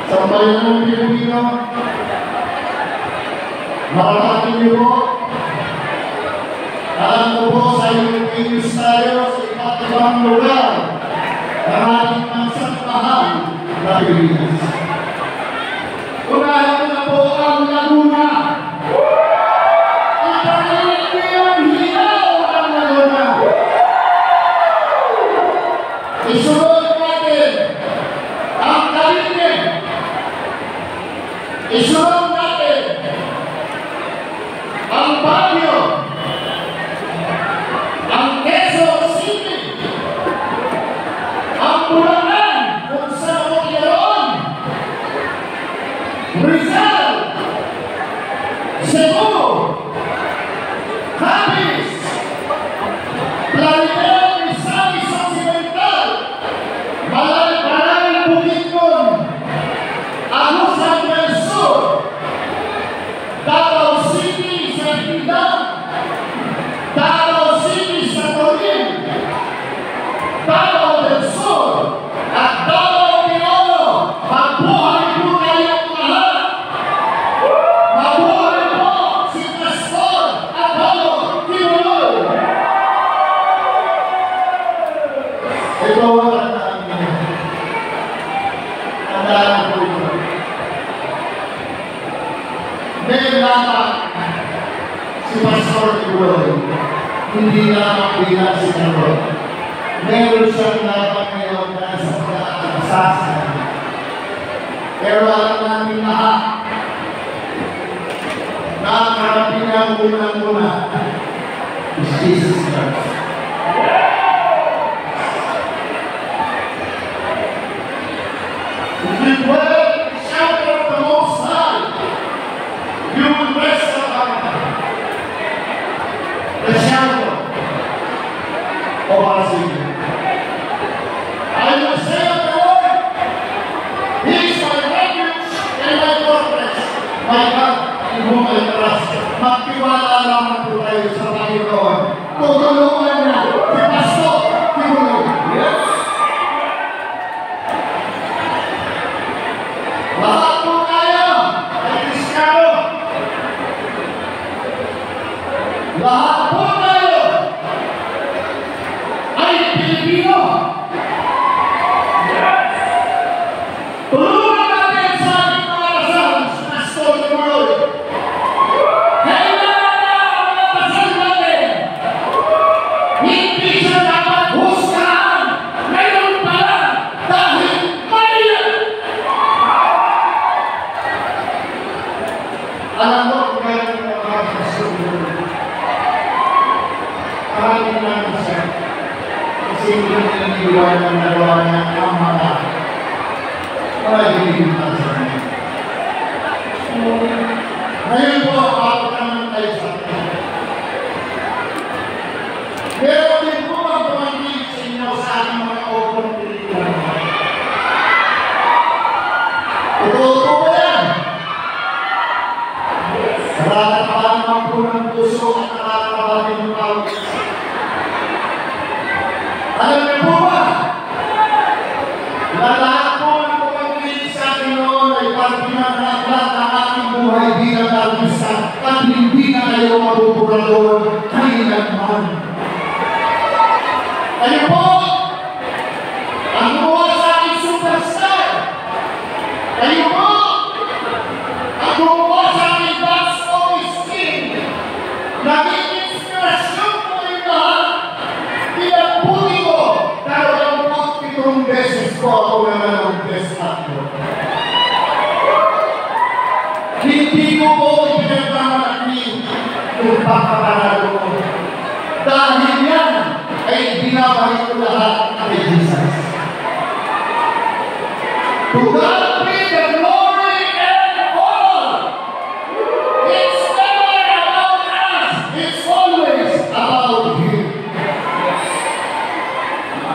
Sa bayan ng Pilipino, makakating niyo po, alam ko po sa Philippines tayo sa iba't ibang lugar na ating magsamahan na Pilipinas. Unahin ko na po ang Laguna. Ipagin niyo ang hilaw ang Laguna. Isunod natin ang Cavite. Isunod natin ang Baguio, ang Quezon City, ang Bulacan, kung saan mo yaroon, Rizal, Cebu, Capiz, Plaridel, Misamis Occidental, Balay Bukidnon, Agusan del Sur, Davao City sa Pindang, Davao City sa Torin, Davao del Sur, at Davao Piolo. Mabuhay po kayong lahat! Mabuhay po si Pastor Apollo Kibuloy! Ito ang tandaan po ito. May dapat si Pastor Kibuloy, hindi lamang bilang si Kibuloy. Meron siyang dapat ngayon na sa pagkakasasan. Pero alam namin lahat na ang harapin ang unang-una is Jesus Christ. If you dwell in the shelter of the Most High, you will rest upon the shelter of our Savior. I will say of the Lord, He is my refuge and my fortress, my God in whom I trust. Magtiwala naman po tayo sa Panginoon. Tutulungan na si Pastor Kibuloy. Yes! Lahat po tayo ay Kristiyano. Lahat po tayo ay Pilipino. Tulungan natin sa ating mga kasal si Pastor Kibuloy. Kailangan na ang mga kasal natin. Hindi siya dapat husgahan ngayon pala dahil mali yan. Alam mo kung meron ng mga Pastor Kibuloy. Maraming namin siya. Kasi hindi nila iwan ang nagawa niya ang mga pag-ibig sa kanya. Ngayon po, ako naman tayo sa kanya. Meron din po ang tumangkik sa inyo sa ating mga open Pilipino. Totoo po yan. Nakakapahan naman po ng puso at nakakapahan ng tawag. Alam niyo po ba? Lahat po ang tumangkik sa atin noon ay pagpinaglahat ang ating buhay bilang artista at hindi na kayo mapupura doon kailanman. Kayo po ang gumawa sa ating superstar. Kayo po ang gumawa sa ating box office king. Naging inspirasyon po kayo lahat. Pinagputi ko. Pero ang po ako naman mag-dress up mo. Hindi ko po ipinagmamalaki yung pagkakaralo ko. Dahil yan ay binabalik ko lahat kay Jesus. To God be the glory and honor. It's never about us. It's always about Him.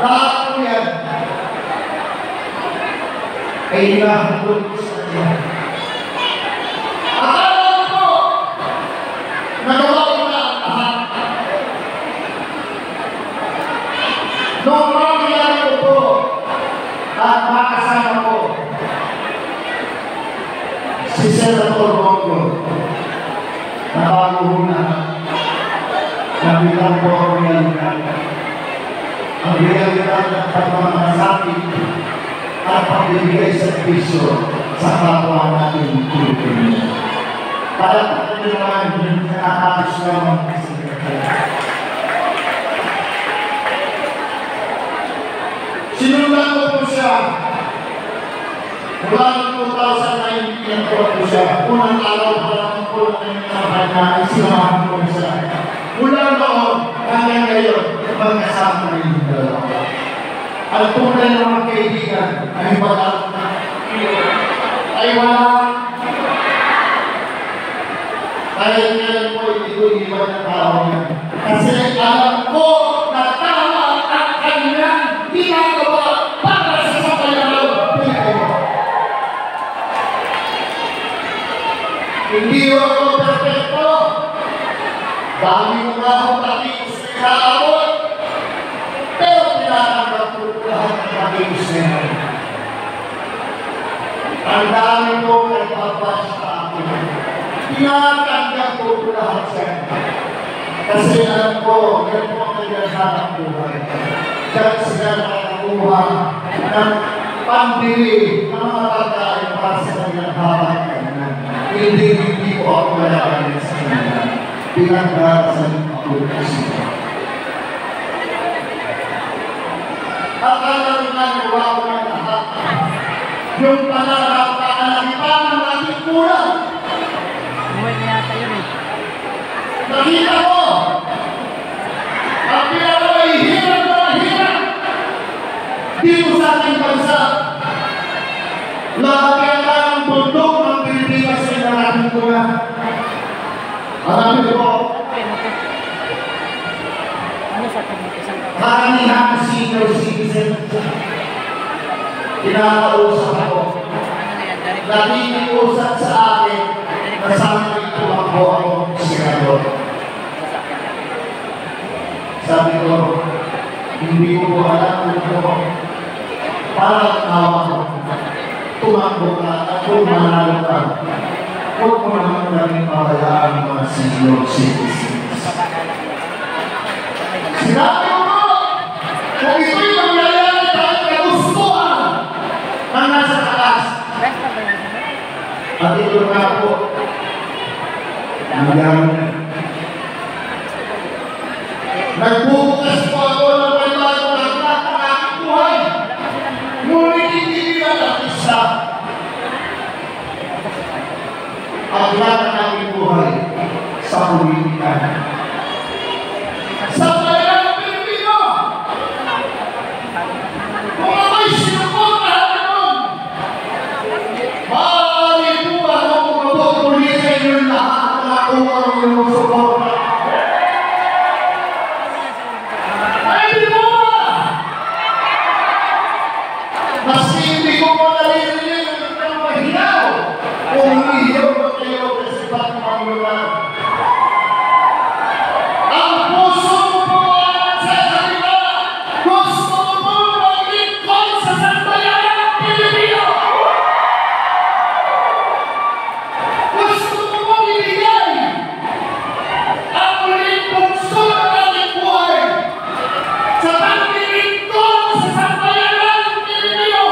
Lahat po yan ay hinahagod sa Kanya. Akala ko nagawa ko na ang lahat. Nung mangyari ko po at makasama ko si Senator Bongo na bago na nabilang po ang realidad. Ang realidad ng pagmamalasakit at pagbibigay sa servisyo sa kapwa natin Pilipino. Para po naman yung nakakapis naman sa sinundan ko po siya. Mula ng 2019 po po siya. Unang araw pa lang po na isinamahan ko siya. Mula noon, hanggang ngayon, magkasama rin yung dalawa. Ang tunay ng mga kaibigan ay wala. Kaya ngayon po, ito iwan ng tao niya. Kasi alam ko na tama ang kanyang ginagawa para sa sabayaw. Hindi ako perfecto. Dami mo nga ako tapos na inaabot. Pero pinatanggap ko lahat ng tapos na yan. Ang dami ko nagpapas sa akin. Pinatanggap ko lahat sa yan. Kasi alam ko, yan po ang naghahanap buhay. Diyan sila nakakuha ng pambili ng mga pagkain para sa kanyang hapag-kainan. Hindi po ako malakalit sa kanila. Pinagdarasan ako sila. At alam nga nawa ko ng lahat. Yung pananampanan natin kulang. Nakita mo! Ang pinaway hirap na hirap dito sa ating bansa. Lahat kaya ng bundok ng Pilipinas ay narating ko na. Alam niyo po, karamihan senior citizen, kinakausap ako. Nakikiusap sa akin na sana itumakbo ako senador. Sabi ko, hindi ko alam kung parang awa ko. Tumakbo ka at kung manalo ka, huwag mo naman kami pabayaan ng mga senior citizens. Sinabi ko po, kung ito'y mangyayari kahit kagustuhan ng nasa taas. At ito nga po, nangyari na. Nagbubukas po ako ng may bago ng aking buhay. Ngunit hindi nila nakisa. Ang lahat ng aking buhay sa politika. Sa bayan ng Pilipino! Kung ako'y sinukot na hapon, maaari po ba akong mapapuli sa inyo lahat na kung ang inyong suporta? Ay, di mo ba? Mas hindi ko pa nalilinig ng mahinaw kung umihiyaw ba kayo kasi ba't mamulan? Ang puso mo po ang sa kanila. Gusto mo po maglingkod sa sambayan ng Pilipino. Gusto mo po ibigay ang muling puso ng ating buhay sa paglilingkod sa sambayan ng Pilipino.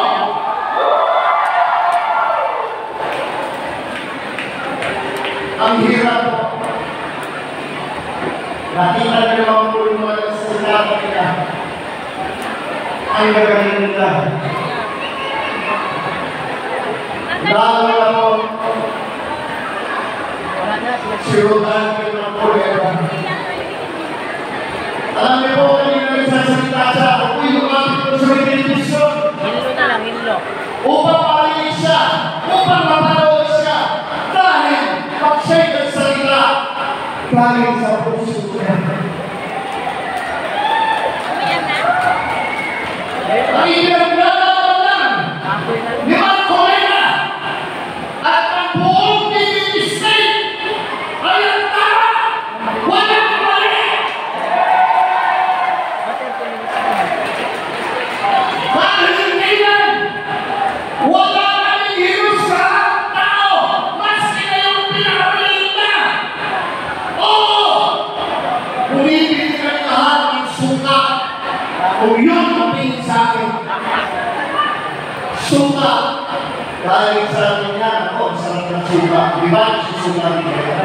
Ang hirap po. Nakita niyo ang puno ng salita nila. Ang gagaling nila. Lalo na po, si Rodan Pinapolieta. Alam niyo po, kanina nagsasalita siya, ako'y lumapit ko sa television. Hinlo na lang, hinlo. Upang marinig siya, upang mapanood siya, dahil pag siya'y nagsalita, galing sa puso niya. Ang ipinaglalaban lang ni Mark Correa at ang buong Philippine State ay ang tama, walang mali. Dahil kailan, wala kaming hirus sa tao, maski ngayong pinakalit na. Oo, bumibili kami lahat ng suka. Kung yun ang tingin sa akin, suka. Dahil sa akin yan, ako, sarap ng suka. Di ba? Susuka rin kayo.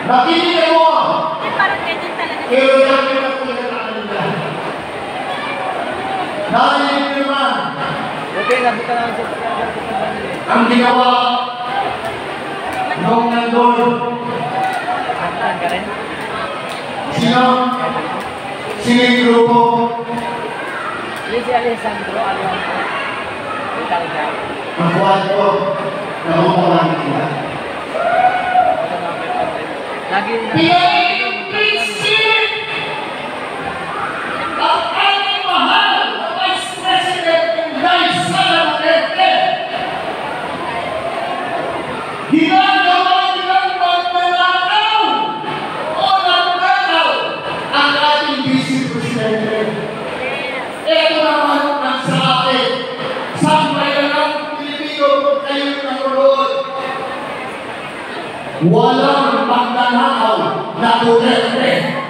Nakinig ako! Pero dahil na pinagkaan nila. Dahil naman, ang ginawa nung nandun. Sino? Sino yung grupo? Si Alessandro Alonso. Ang buwan ko, nakukuhan nila. Pinag-impeachment ang aming mahal na Vice President Inday Sara Duterte. Ginagawa nilang magnanakaw o nagnakaw ang ating Vice Presidente. Ito naman ang sa akin, sa bayan ng Pilipino kung kayo'y nanonood. Walang magnanakaw na Duterte.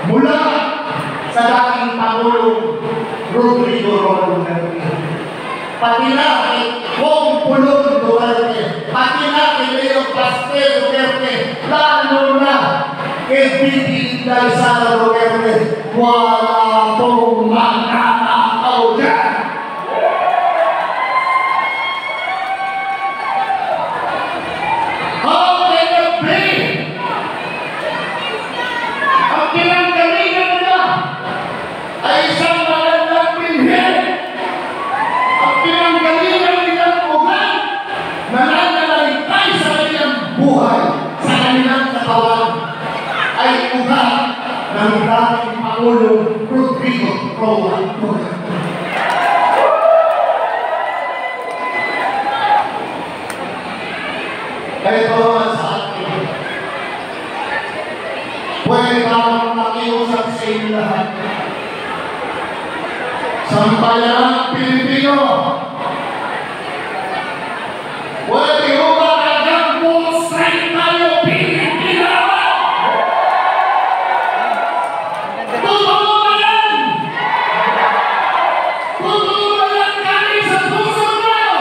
Mula sa dating Pangulong Rodrigo Duterte, pati na kay Kong Pulong Duterte, pati na kay Leo Pastel Duterte, lalo na kay Bibi Inday Sara Duterte, wala pong magnanakaw dyan. How can it be? Ang pinanggalingan nila ay isang magandang bilhin. Ang pinanggalingan nilang ugat na nananaligtay sa kanilang buhay, sa kanilang katawan, ay ugat ng dating Pangulong Rodrigo Roa Duterte. Kaya ito naman sa atin, pwede naman makiusap sa inyo lahat. Sambayan ng Pilipino, pwede mo ba hanggang full strength tayo Pilipino? Totoo ba yan? Totoo ba yan kami sa puso tayo?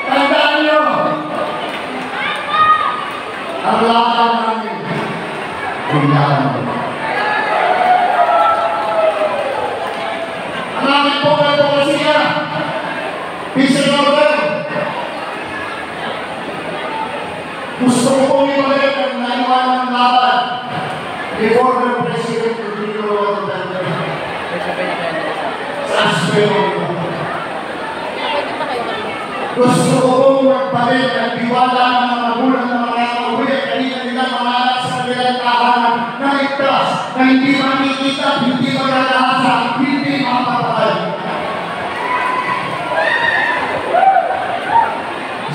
Tandaan nyo, ang laban namin, bunyahan. Ang amin po na ito kasi yan, Mr. Robert, gusto ko pong ibalik ang naiwan ng laban before the President Rodrigo Duterte sa aspeto. Gusto ko pong magbalik ang tiwala ng mga magulang na mga kauwi at kanina mga anak sa kanilang tahanan na ligtas, na hindi makikita, hindi magkakahasa, hindi mapapatay.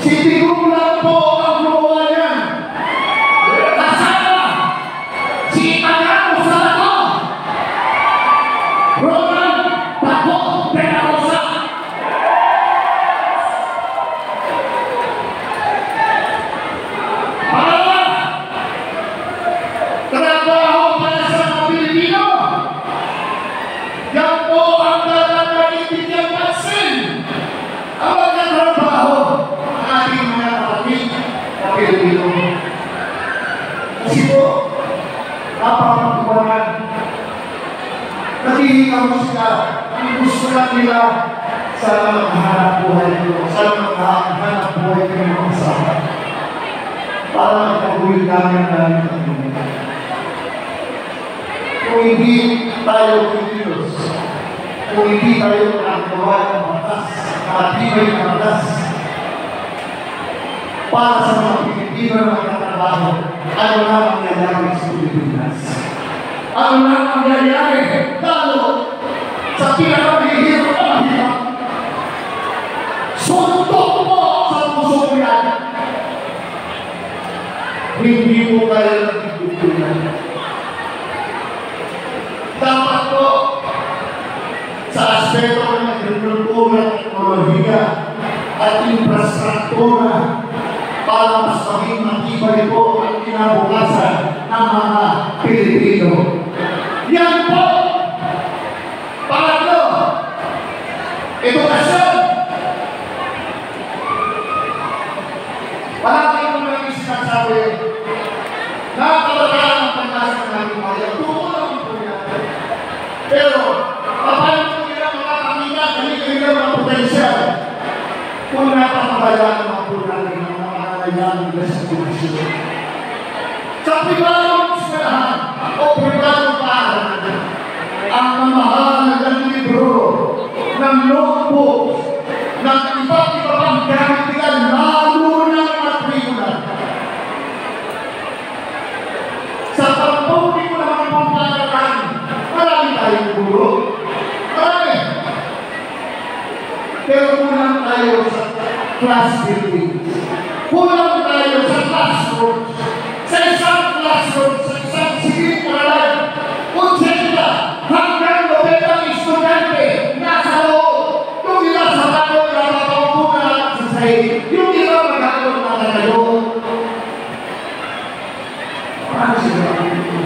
Si Tigong lang po ang gumawa niyan. Kasama si Pagano Salato, Roman Paco Penarosa. Nakihingaw sila. Ang gusto lang nila sa hanap buhay ko. Sa hanap buhay ko ng mga kasama. Para magpagulid namin ang Panginoon. Kung hindi tayo Pilipinos, kung hindi tayo nagawa ng batas, matibay ng batas, para sa mga Pilipino na magtatrabaho, ano na mangyayari sa Pilipinas? Ano na mangyayari? Lalo sa pinakamahihirap na mahirap. Suntok mo sa puso ko yan. Hindi mo kaya nagtitutunan. Dapat po sa aspeto ng agrikultura, teknolohiya at infrastruktura para mas maging matibay po ang kinabukasan ng mga Pilipino. Yan po! Pangatlo, edukasyon. Palagi ko namin sinasabi, nakakabataan ang pag-asa ng aming mga tuko naman po yan. Pero, paano po nila makakamita kanina mga potensyal kung napapabayaan naman po natin ang mga nangyayang sa edukasyon. Sa pribadong eskwelahan o pribadong paaralan, ang mamahalan ng libro, ng notebooks, ng iba't iba pang gamitigan, lalo ng matrikula. Sa pagpupi ko naman pong paaralan, marami tayong guro. Marami. Pero kulang tayo sa class building. Kulang tayo sa classroom. Sa isang classroom, sa isang sigit paralan, 80 hanggang 90 estudyante nasa loob. Yung iba sa bago na mapaupo na sa sahig. Yung iba magkakaroon na tayo. Paano sila ito?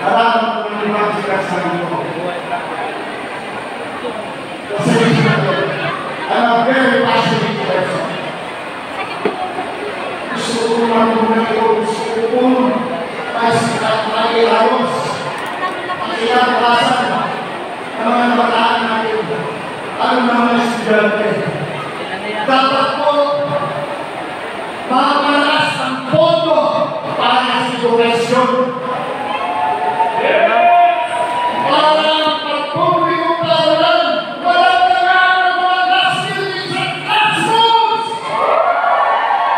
Alam mo naman yung mga sinasabi ko. Kasi I'm a very passionate person. Gusto ko naman gusto ko ay ayos. Ang kinakabasan ng mga nabataan natin. Ano naman ang estudyante? Dapat po mamalas ang pondo para sa edukasyon